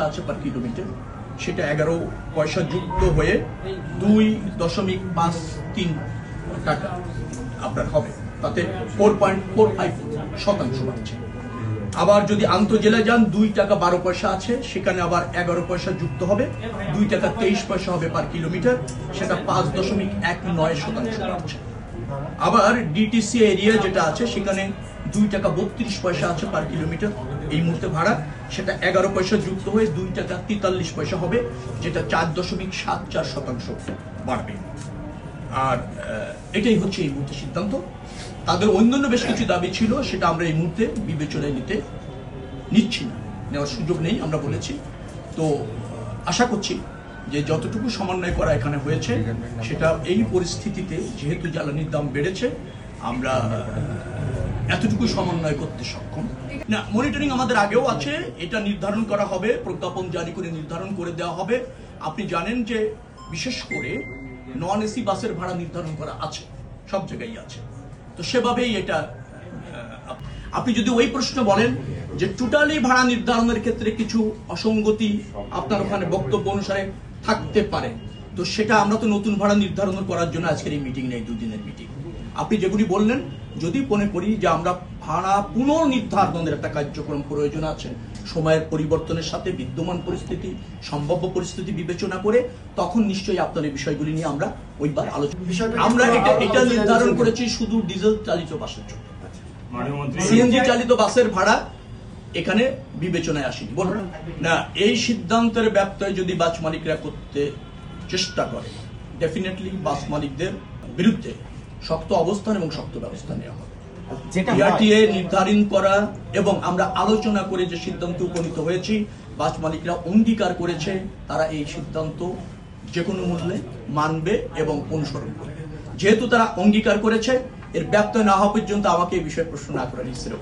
আছে per kilometre, সেটা 11 পয়সা যুক্ত হয়ে 2.53 টাকা আপনার হবে, তাতে 4.45% বাড়ছে। আবার যদি আন্তঃজেলা যান 2 টাকা 12 পয়সা আছে, সেখানে আবার 11 পয়সা যুক্ত হবে, 2 টাকা 23 পয়সা হবে পার কিলোমিটার, সেটা 5.19% বাড়ছে। আবার ডিটিসি এরিয়া যেটা আছে সেখানে 2 টাকা 32 পয়সা আছে পার কিলোমিটার এই মুহূর্তে ভাড়া, সেটা 11 পয়সা যুক্ত হয়ে 2 টাকা 43 পয়সা হবে, যেটা 4.74% বাড়বে। আর এটাই হচ্ছে এই মুহূর্তে সিদ্ধান্ত। তাদের অন্যান্য বেশ কিছু দাবি ছিল, সেটা আমরা এই মুহূর্তে বিবেচনায় নিচ্ছি না, নেওয়ার সুযোগ নেই আমরা বলেছি। তো আশা করছি যে যতটুকু সমন্বয় করা এখানে হয়েছে সেটা এই পরিস্থিতিতে, যেহেতু জ্বালানির দাম বেড়েছে, আমরা এতটুকু সমন্বয় করতে সক্ষম না। মনিটরিং আমাদের আগেও আছে, এটা নির্ধারণ করা হবে, প্রজ্ঞাপন জারি করে নির্ধারণ করে দেওয়া হবে। আপনি জানেন যে বিশেষ করে নন এসি বাসের ভাড়া নির্ধারণ করা আছে, সব জায়গায় আছে, তো সেভাবেই এটা। আপনি যদি ওই প্রশ্ন বলেন যে টোটালি ভাড়া নির্ধারণের ক্ষেত্রে কিছু অসঙ্গতি আপনার ওখানে বক্তব্য অনুসারে থাকতে পারে, তো সেটা আমরা তো নতুন ভাড়া নির্ধারণ করার জন্য আজকের এই মিটিং নেই, 2 দিনের মিটিং। আপনি যেগুলি বললেন, যদি মনে করি যে আমরা ভাড়া পুনর্নির্ধারণের একটা কার্যক্রম প্রয়োজন আছে সময়ের পরিবর্তনের সাথে, বিদ্যমান পরিস্থিতি, সম্ভাব্য পরিস্থিতি বিবেচনা করে, তখন নিশ্চয়ই আপনার এই বিষয়গুলি নিয়ে আমরা ওইবার আলোচনা। আমরা এটা নির্ধারণ করেছি শুধু ডিজেল চালিত বাসের জন্য, সিএনজি চালিত বাসের ভাড়া এখানে বিবেচনায় আসেনি। বলুন না, এই সিদ্ধান্তের ব্যত্যয় যদি বাস মালিকরা করতে চেষ্টা করে, ডেফিনেটলি বাস মালিকদের বিরুদ্ধে শক্ত অবস্থান এবং শক্ত ব্যবস্থা নেওয়া হবে। বিআরটিএ নির্ধারণ করা এবং আমরা আলোচনা করে যে সিদ্ধান্তে উপনীত হয়েছি, বাস মালিকরা অঙ্গীকার করেছে তারা এই সিদ্ধান্ত যে কোনো মূল্যে মানবে এবং অনুসরণ করবে। যেহেতু তারা অঙ্গীকার করেছে, এর ব্যত্যয় না হওয়া পর্যন্ত আমাকে এই বিষয়ে প্রশ্ন না করা নিশ্চিত।